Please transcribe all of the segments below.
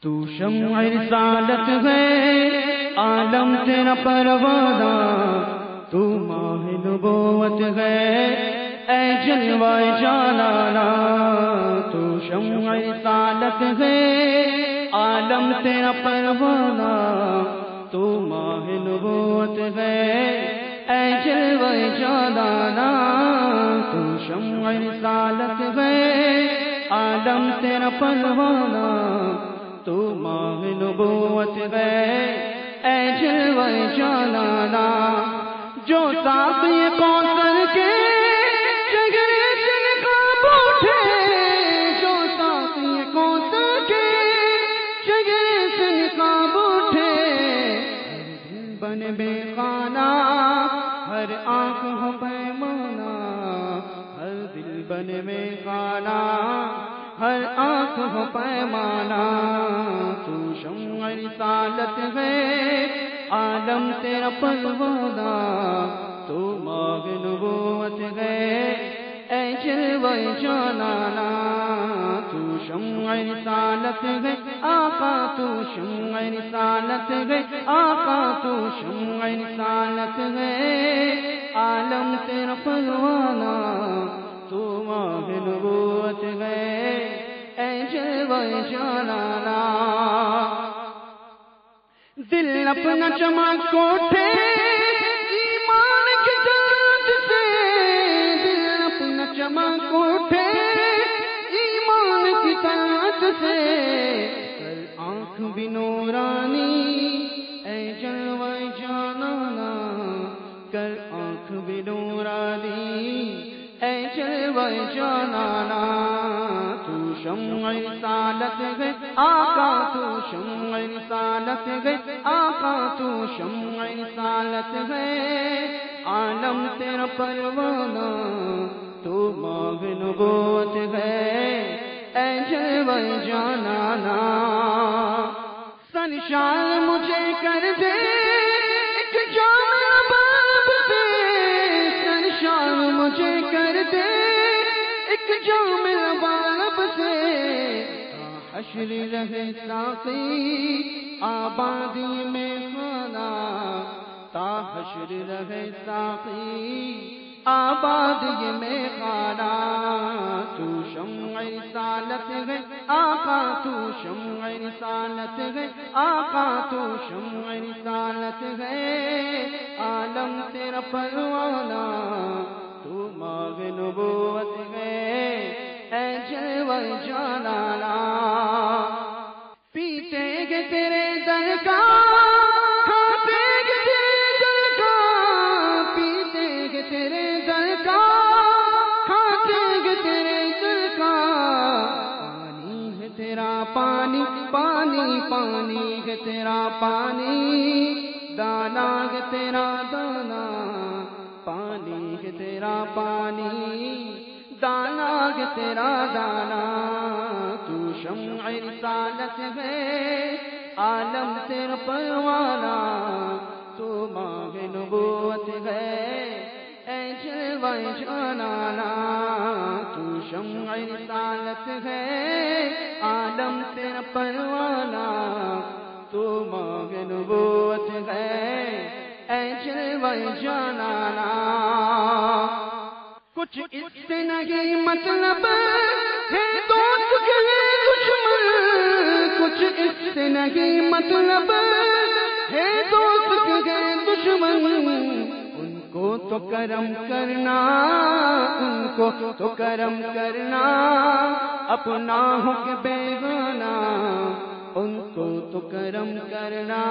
تو شمع رسالت ہے عالم تیرا پروانہ، تو ماہ نبوت ہے اے جلوہ جانانا۔ تو شمع رسالت ہے عالم تیرا پروانہ، تو ماہ نبوت ہے اے جلوہ جانانا۔ تو شمع رسالت ہے عالم تیرا پروانہ، تو ماہ نبوت ہے اے جلوہ جانانا۔ جو ساقی کوثر کے شجرے سے نقاب اٹھے، جو ساقی کوثر کے شجرے سے نقاب اٹھے، ہر دل بن بے خانہ، ہر آنکھ ہو پیمانہ، ہر دل بن بے خانہ، ہر آنکھ ہو پیمانہ۔ تو شمع رسالت ہے عالم تیرا پروانہ، تو ماہ نبوت ہے اے جلوہ جانانا۔ تو شمع رسالت ہے آقا، تو شمع رسالت ہے آقا، تو شمع رسالت ہے عالم تیرا پروانہ، تو ماہ نبوت ہے اے جلوہ جانانا۔ دل اپنا چمک کو اٹھے ایمان کی جات سے، دل اپنا چمک کو اٹھے ایمان کی جات سے، کر آنکھ بھی نورانی اے جلوہ جانانا، کر آنکھ بھی نورانی اے جلوہ جانانا۔ تو شمع رسالت ہے آقا، تو شمع رسالت ہے آقا، تو شمع رسالت ہے عالم تیرا پروانہ، تو ماہ نبوت ہے اے جلوہ جانانا۔ سنشان مجھے کر دے ایک جام باب سے، سنشان مجھے کر دے ایک جام باب سے، حشر رہے ساقی آبادی میں خانہ، تا حشر رہے ساقی آبادی میں خانہ۔ تو شمع رسالت ہے آقا، تو شمع رسالت ہے آقا، تو شمع رسالت ہے عالم تیرا پروانہ، تو ماہ نبوت ہے اے جلوہ جانانا۔ پیتے گے تیرے در کا، کھاتے گے تیرے در کا، پیتے گے تیرے در کا، کھاتے گے تیرے در کا۔ پانی ہے تیرا پانی، پانی پانی ہے تیرا پانی، دانا ہے تیرا دانا، پانی ہے تیرا پانی، دانا ہے تیرا دانا۔ تو شمع رسالت ہے عالم تیرا پروانہ، تو ماہ نبوت ہے اے جلوہ جانانا۔ تو شمع رسالت ہے عالم تیرا پروانہ، تو ماہ نبوت ہے اے جلوہ جانانا۔ کچھ اس سے نہیں مطلب ہے دوست کے دشمن، کچھ اس سے نہیں مطلب ہے دوست کے دشمن، ان کو تو کرم کرنا، ان کو تو کرم کرنا، اپنا ہو کے بیگانہ، ان کو تو کرم کرنا،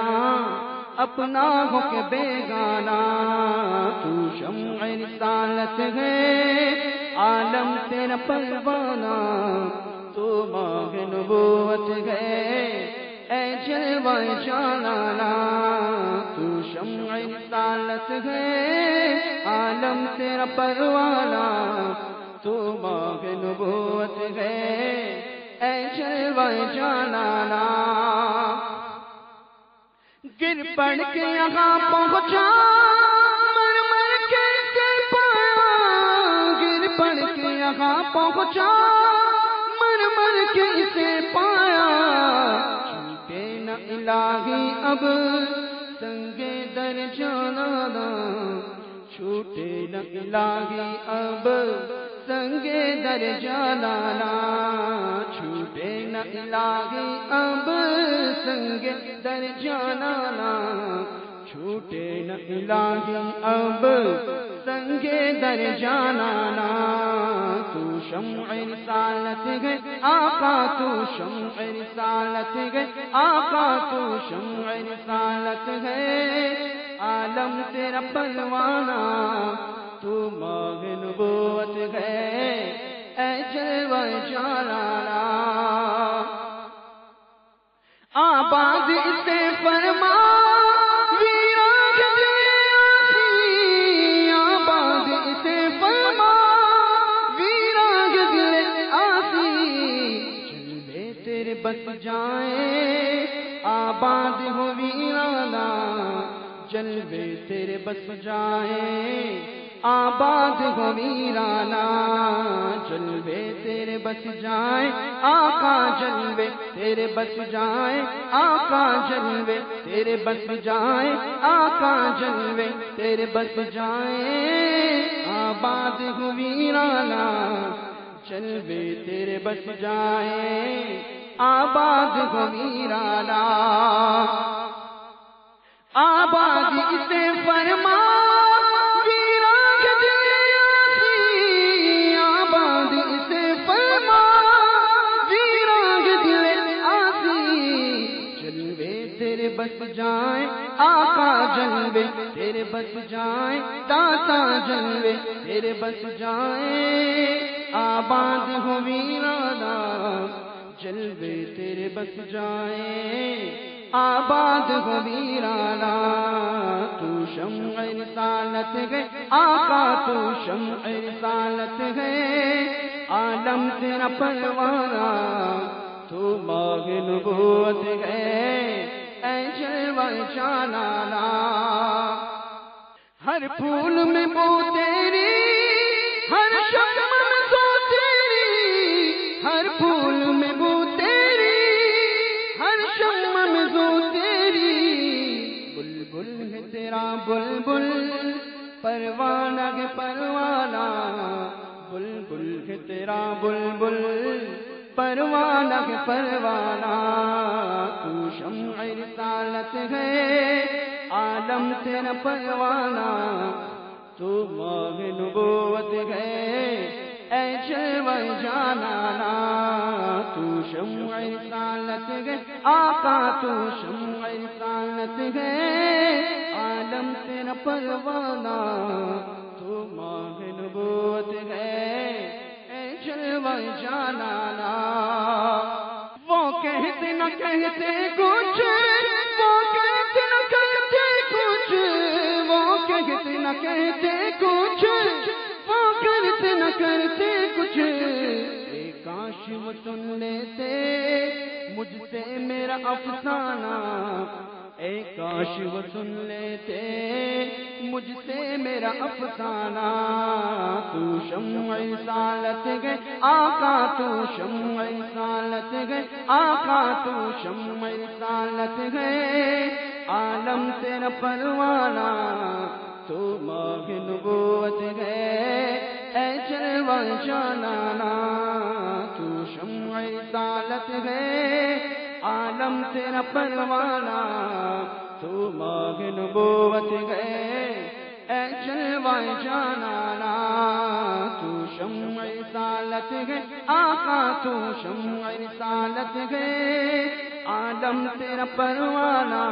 اپنا ہو کے بیگانہ۔ تو شمع رسالت ہے عالم تیرا پروانہ، تو ماہ نبوت ہے اے جلوہ جانانا۔ تو شمع رسالت ہے عالم تیرا پروانہ، تو ماہ نبوت ہے اے جلوہ جانانا۔ گر پڑ کے یہاں پہنچا مر مر کے پایا، گر پڑ کے یہاں پہنچا مر مر کے اسے پایا، الہی اب سنگ در جانا چھوٹے نہ الہی اب سنگ در جانا چھوٹے نہ الہی اب سنگ در جانا چھوٹے نہ الہی اب سنگ در جانا تو شمع رسالت ہے آقا تو شمع رسالت ہے آقا تو شمع رسالت ہے عالم تیرا پروانہ تو ماہ نبوت ہے اے جلوہ جلالا آباد اسے فرما ویراج دل آسی آباد اسے فرما ویراج دل آسی جلوے تیرے بس جائیں آباد ہو ویرانا جلوے تیرے بس جائیں آباد ہو ویرانا جلوے تیرے بس جائیں آقا جلوے تیرے بس جائیں آقا جلوے تیرے بس جائیں آقا جلوے تیرے بس جائیں آباد ہو ویرانا جلوے تیرے بس جائیں آباد ہو ویرانا آباد اسے فرما ویراج دل آسی آباد اسے فرما ویراج دل آسی جلوے تیرے بس جائیں آقا جلوے تیرے بس جائیں داتا جلوے تیرے بس جائیں آباد ہو ویرانا جلوے تیرے بس جائیں آباد ہو ویرانا تو شمع رسالت ہے آقا تو شمع رسالت ہے عالم تیرا پروانہ تو ماہ نبوت ہے اے جلوہ جلالا ہر پھول میں بو تیری ہر شمع میں سو تیری ہر پھول میں بو تیری ہر شمع میں سو تیری بلبل ہے تیرا بلبل پروانہ ہے پروانہ بلبل ہے تیرا بلبل پروانہ ہے پروانہ تو شمع رسالت ہے عالم تیرا پروانہ تو ماہ نبوت ہے اے جلوہ جلالا تو شمع رسالت ہے آقا تو شمع رسالت ہے عالم تیرا پروانہ تو ماہ نبوت ہے اے جلوہ جلالا وہ کہتے نہ کہتے کچھ وہ کہتے نہ کہتے کچھ وہ کہتے نہ کہتے کچھ وہ کرتے نہ کرتے کچھ اے کاش وہ سن لیتے مجھ سے میرا افسانہ اے کاش وہ سن لیتے مجھ سے میرا افسانہ تو شمع رسالت ہے آقا تو شمع رسالت ہے آقا تو شمع رسالت ہے عالم تیرا پروانہ تو ماہ نبوت ہے اے جلوہ جلالا تو شمع رسالت ہے عالم تیرا پروانہ تو ماہ نبوت ہے اے جلوہ جلالا تو شمع رسالت ہے آقا تو شمع رسالت ہے عالم تیرا پروانہ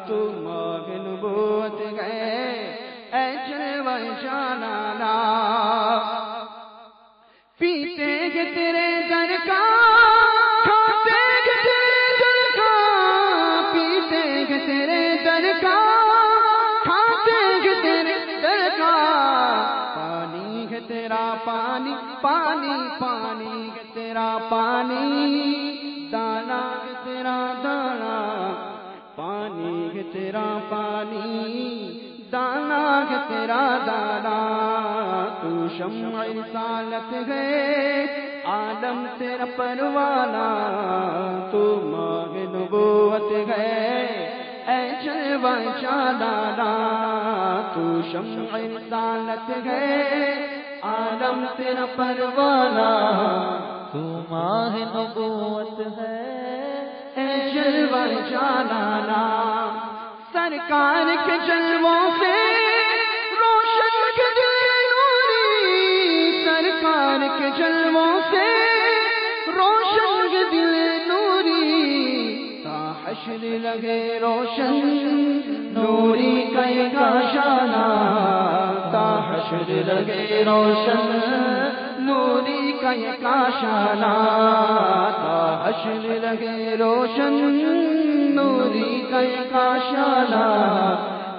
تو ماہ نبوت ہے اے جلوہ جلالا پیتے گے تیرے در کا کھاتے گے تیرے در کا پیتے گے تیرے در کا کھاتے گے تیرے در کا پانی ہے تیرا پانی پانی پانی ہے تیرا پانی دانا ہے تیرا دانا پانی ہے تیرا پانی دانا ہے تیرا دانا تو شمع رسالت ہے عالم تیرا پروانہ تو ماہ نبوت ہے اے جلوہ جلالا تو شمع رسالت ہے عالم تیرا پروانہ تو ماہ نبوت ہے اے جلوہ جلالا سرکار کے جلووں سے روشن کے دل نوری سرکار کے جلووں سے روشن کے دل نوری تا حشر لگے روشن نوری کا ایک آشانہ تا حشر لگے روشن نوری کا ایک آشانہ تا حشر لگے روشن نوری کا ایک آشانہ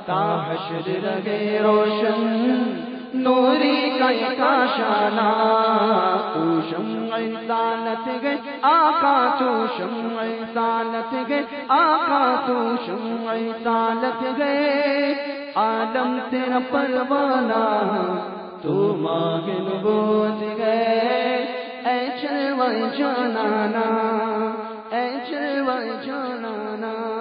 تا حشر لگے روشن نوری کا ایک آشانہ تو شمع رسالت گئے آقا تو شمع رسالت گئے آقا تو شمع رسالت گئے عالم تیرا پروانہ تو ماہ نبوت گئے اے جلوہ جلالا اے جلوہ جلالا